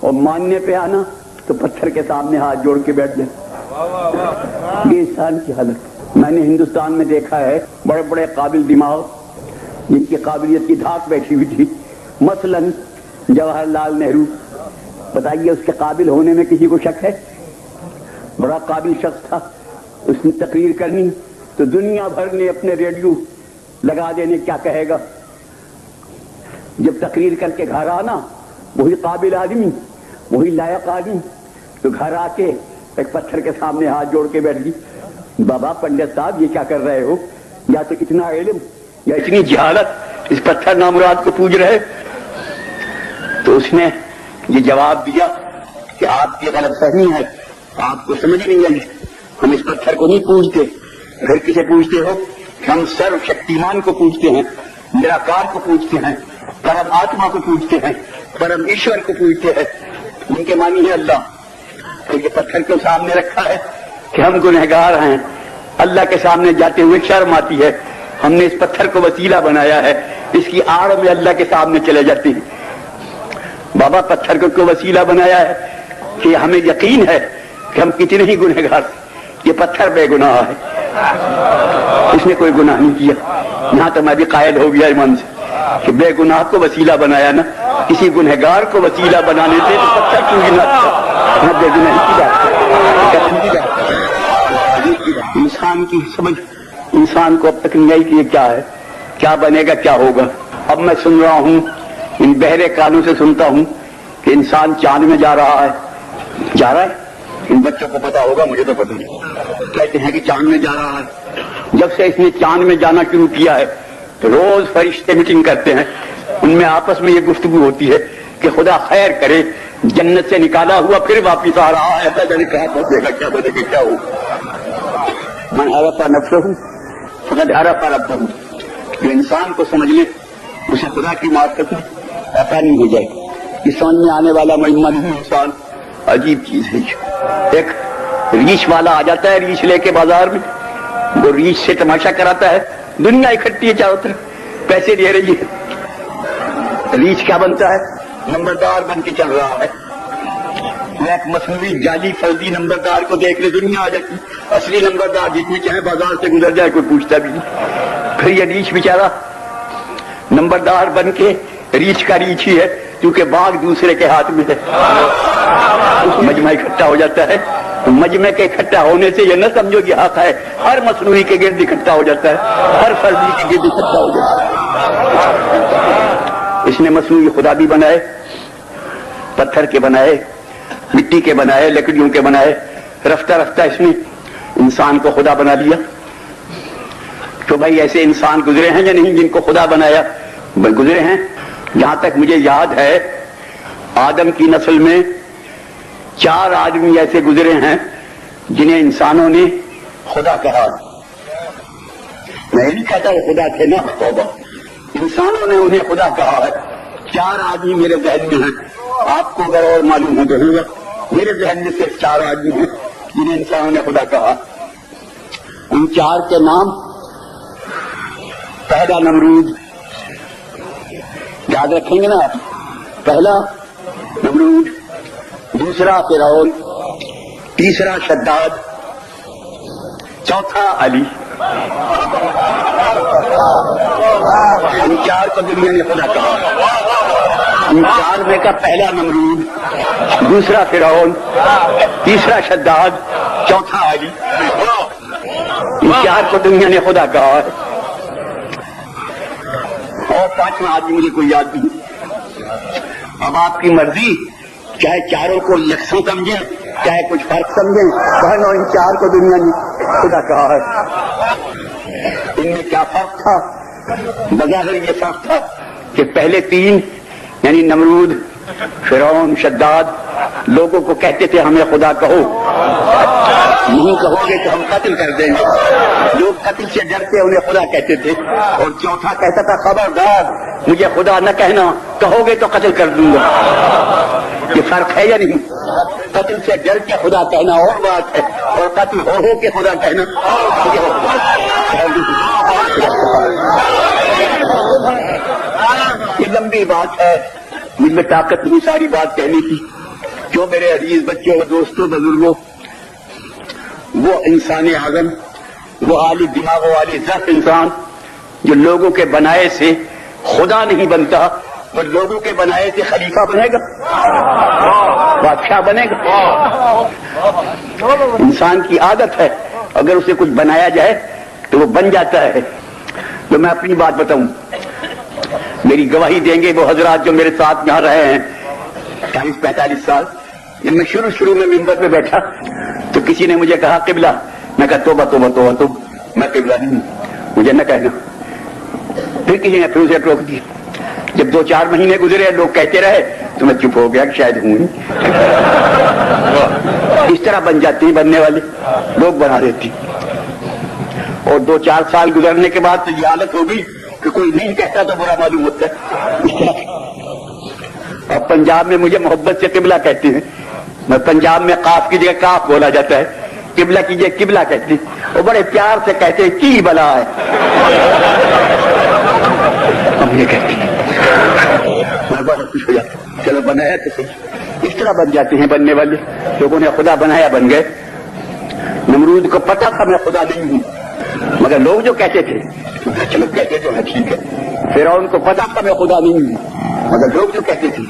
اور ماننے پہ آنا تو پتھر کے سامنے ہاتھ جوڑ کے بیٹھ جائے. یہ انسان کی حالت. میں نے ہندوستان میں دیکھا ہے بڑے بڑے قابل دماغ جن کی قابلیت کی دھاک بیٹھی ہوئی تھی. مثلاً جواہر لال نہرو. بتائیے اس کے قابل ہونے میں کسی کو شک ہے؟ بڑا قابل شخص تھا. اس نے تقریر کرنی تو دنیا بھر نے اپنے ریڈیو لگا دینے کیا کہے گا. جب تقریر کر کے گھر آنا وہی قابل آدمی وہی لائق آدمی تو گھر آ کے ایک پتھر کے سامنے ہاتھ جوڑ کے بیٹھ گئی. بابا پنڈت صاحب یہ کیا کر رہے ہو؟ یا تو اتنا علم یا اتنی جہالت اس پتھر نامراد کو پوج رہے. تو اس نے یہ جواب دیا کہ آپ کی غلط فہمی ہے, آپ کو سمجھ نہیں آئی. ہم اس پتھر کو نہیں پوجتے. پھر کسے پوجتے ہو؟ ہم سرو شکتیمان کو پوجتے ہیں, نراکار کو پوجتے ہیں, پرم آتما کو پوجتے ہیں, پرم ایشور کو پوجتے ہیں. ان کے معنی ہے اللہ. تو یہ پتھر کو سامنے رکھا ہے کہ ہم گنہگار ہیں, اللہ کے سامنے جاتے ہوئے شرم آتی ہے. ہم نے اس پتھر کو وسیلہ بنایا ہے, اس کی آڑ میں اللہ کے سامنے چلے جاتے ہیں. بابا پتھر کو وسیلہ بنایا ہے کہ ہمیں یقین ہے کہ ہم کتنے ہی گنہگار. یہ پتھر بے گناہ ہے, اس نے کوئی گناہ نہیں کیا. یہاں تو میں بھی قائل ہو گیا ایمان سے کہ بے گناہ کو وسیلہ بنایا نا, کسی گنہگار کو وسیلہ بنانے سے تو پتھر کیوں گناہ بے گناہی کی بات. انسان کی سمجھ انسان کو اب تک نہیں آئی کہ یہ کیا ہے, کیا بنے گا, کیا ہوگا. اب میں سن رہا ہوں, ان بہرے کانوں سے سنتا ہوں کہ انسان چاند میں جا رہا ہے. جا رہا ہے؟ ان بچوں کو پتا ہوگا, مجھے تو پتہ نہیں. کہتے ہیں کہ چاند میں جا رہا ہے. جب سے اس نے چاند میں جانا شروع کیا ہے تو روز فرشتے میٹنگ کرتے ہیں. ان میں آپس میں یہ گفتگو ہوتی ہے کہ خدا خیر کرے, جنت سے نکالا ہوا پھر واپس آ رہا ہے, ایسا جانے کہاں پہنچے گا, کیا بنے گا, کیا ہوگا. من عرف نفسہ فقد عرف ربہ. جو انسان کو سمجھ لے اسے خدا کی معرفت میں ایسا نہیں ہو جائے. یہ سمجھ میں آنے والا مجمع نہیں. انسان عجیب چیز ہے. ایک ریچھ والا آ جاتا ہے ریچھ لے کے بازار میں, وہ ریچھ سے تماشا کراتا ہے. دنیا اکٹھی ہے چاروں طرف, پیسے دے رہی ہے. ریچھ کیا بنتا ہے؟ نمبردار بن کے چل رہا ہے. ایک مصنوعی جعلی فرضی نمبردار کو دیکھ لے دنیا آ جاتی. اصلی نمبردار جتنی چاہے بازار سے گزر جائے کوئی پوچھتا بھی نہیں. پھر یہ ریچھ بیچارہ نمبردار بن کے ریچھ کا ریچھ ہی ہے کیونکہ باغ دوسرے کے ہاتھ میں ہے. مجمع اکٹھا ہو جاتا ہے. مجمع کے اکٹھا ہونے سے یہ نہ سمجھو کہ حق ہے, ہر مصنوعی کے گرد اکٹھا ہو جاتا ہے, ہر فرضی کے گرد اکٹھا ہو جاتا ہے. اس نے مصنوعی خدا بھی بنائے, پتھر کے بنائے, مٹی کے بنائے, لکڑیوں کے بنائے. رفتہ رفتہ اس نے انسان کو خدا بنا دیا. تو بھائی ایسے انسان گزرے ہیں یا نہیں جن کو خدا بنایا؟ گزرے ہیں. جہاں تک مجھے یاد ہے آدم کی نسل میں 4 آدمی ایسے گزرے ہیں جنہیں انسانوں نے خدا کہا. میں نہیں کہتا وہ خدا تھے نا, انسانوں نے انہیں خدا کہا ہے. 4 آدمی میرے ذہن میں ہیں, آپ کو اگر اور معلوم ہو تو ہوگا. میرے ذہن میں صرف 4 آدمی ہیں جنہیں انسانوں نے خدا کہا. ان 4 کے نام: پہلا نمرود, یاد رکھیں گے نا آپ, پہلا نمرود, دوسرا فرعون, تیسرا شداد, چوتھا علی. ان 4 کو دنیا نے خدا کہا. ان 4 میں کا پہلا نمرود, دوسرا فرعون, تیسرا شداد, چوتھا علی. ان 4 کو دنیا نے خدا کہا ہے. اور 5واں آدمی مجھے کوئی یاد نہیں. اب آپ کی مرضی, چاہے 4 کو یکساں سمجھیں چاہے کچھ فرق سمجھیں, بہنوں ان 4 کو دنیا نے خدا کہا ہے. ان میں کیا فرق تھا؟ بظاہر یہ فرق تھا کہ پہلے 3 یعنی نمرود, فرعون, شداد لوگوں کو کہتے تھے ہمیں خدا کہو, نہیں کہو گے تو ہم قتل کر دیں گے. لوگ قتل سے ڈرتے انہیں خدا کہتے تھے. اور چوتھا کہتا تھا خبردار مجھے خدا نہ کہنا, کہو گے تو قتل کر دوں گا. یہ فرق ہے یا نہیں؟ قتل سے ڈر کے خدا کہنا اور بات ہے, اور قتل ہو کے خدا کہنا. یہ لمبی بات ہے, مجھ میں طاقت نہیں ساری بات کہنے کی. جو میرے عزیز بچوں اور دوستوں بزرگوں، وہ انسان اعظم، وہ عالی دماغ والی ذات انسان جو لوگوں کے بنائے سے خدا نہیں بنتا، وہ لوگوں کے بنائے سے خلیفہ بنے گا، بادشاہ بنے گا۔ انسان کی عادت ہے اگر اسے کچھ بنایا جائے تو وہ بن جاتا ہے۔ تو میں اپنی بات بتاؤں، میری گواہی دیں گے وہ حضرات جو میرے ساتھ یہاں رہے ہیں 40-45 سال۔ جب میں شروع میں ممبر پہ بیٹھا تو کسی نے مجھے کہا قبلہ، میں کہا توبہ توبہ توبہ توبہ، میں قبلہ نہیں ہوں، مجھے نہ کہنا۔ پھر کسی نے پھر اسے ٹوک دیا۔ جب 2-4 مہینے گزرے لوگ کہتے رہے تو میں چپ ہو گیا کہ شاید ہوں۔ اس طرح بن جاتے ہیں بننے والے لوگ، بنا دیتے ہیں۔ اور 2-4 سال گزرنے کے بعد تو یہ حالت ہوگی کہ کوئی نہیں کہتا تو برا معلوم ہوتا ہے۔ اب پنجاب میں مجھے محبت سے قبلہ کہتے ہیں، میں پنجاب میں قاف کی جگہ کاف بولا جاتا ہے، قبلہ کی جگہ قبلہ کہتے ہیں، اور بڑے پیار سے کہتے ہیں کی بلا ہے، ہم یہ کہتے ہیں، میں بڑا خوش ہو جاتا ہوں، چلو بنایا تو صحیح۔ اس طرح بن جاتے ہیں بننے والے، لوگوں نے خدا بنایا بن گئے۔ نمرود کو پتا تھا میں خدا نہیں ہوں، مگر لوگ جو کہتے تھے چلو کہتے جو ہے ٹھیک ہے۔ فرعون کو پتا تھا میں خدا نہیں ہوں، مگر لوگ جو کہتے تھے۔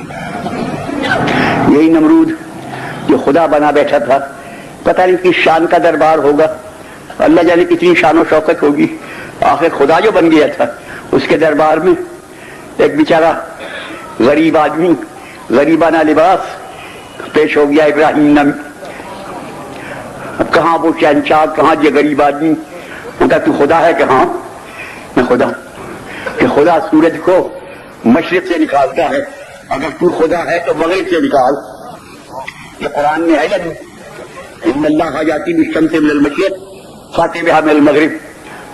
یہی نمرود جو خدا بنا بیٹھا تھا، پتہ نہیں کس شان کا دربار ہوگا، اللہ جانے کتنی شان و شوکت ہوگی، آخر خدا جو بن گیا تھا اس کے دربار میں ایک بیچارہ غریب آدمی، غریبانہ لباس پیش ہو گیا ابراہیم نام۔ اب کہاں وہ شہنشاہ، کہاں یہ غریب آدمی؟ کہا تو خدا ہے کہ ہاں میں خدا، کہ خدا سورج کو مشرق سے نکالتا ہے، اگر تو خدا ہے تو مغرب سے نکال۔ یہ قرآن میں ہے یا نہیں؟ ان اللہ یاتی بالشمس من المشرق فاتی بہا من المغرب،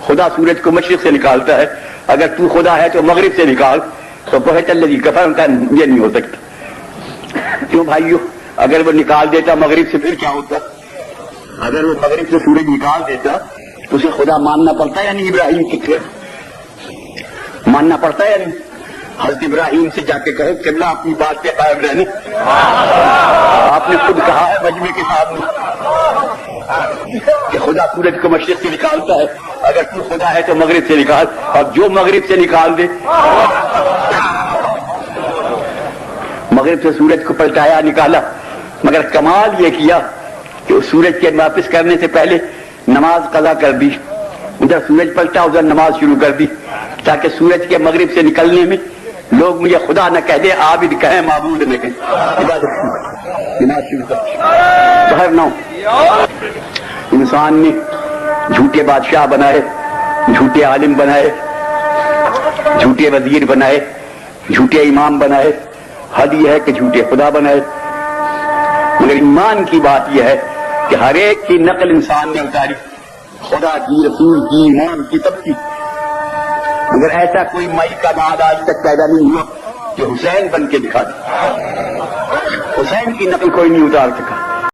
خدا سورج کو مشرق سے نکالتا ہے، اگر تو خدا ہے تو مغرب سے نکال۔ تو بہت الذی کفر کا یہ نہیں ہو سکتا۔ کیوں بھائیو؟ اگر وہ نکال دیتا مغرب سے پھر کیا ہوتا؟ اگر وہ مغرب سے سورج نکال دیتا تو اسے خدا ماننا پڑتا ہے یا نہیں؟ ابراہیم کی طرف ماننا پڑتا ہے یا نہیں؟ حضرت ابراہیم سے جا کے کہو قبلہ اپنی بات پہ قائم رہنے، آپ نے خود کہا ہے مجمع کے سامنے کہ خدا سورج کو مشرق سے نکالتا ہے، اگر تو خدا ہے تو مغرب سے نکال، اور جو مغرب سے نکال دے، مغرب سے سورج کو پلٹایا نکالا، مگر کمال یہ کیا کہ اس سورج کے واپس کرنے سے پہلے نماز قضا کر دی، ادھر سورج پلٹا ادھر نماز شروع کر دی، تاکہ سورج کے مغرب سے نکلنے میں لوگ مجھے خدا نہ کہہ دے، عابد کہیں معبود نہ کہیں، نماز شروع کر۔ ظاہر نہ ہو انسان نے جھوٹے بادشاہ بنائے، جھوٹے عالم بنائے، جھوٹے وزیر بنائے، جھوٹے امام بنائے، حد یہ ہے کہ جھوٹے خدا بنائے۔ مگر ایمان کی بات یہ ہے کہ ہر ایک کی نقل انسان نے اتاری، خدا کی، رسول کی، امام کی، سب کی، مگر ایسا کوئی مائی کا بعد آج تک پیدا نہیں ہوا کہ حسین بن کے دکھا دے۔ حسین کی نقل کوئی نہیں اتار سکا۔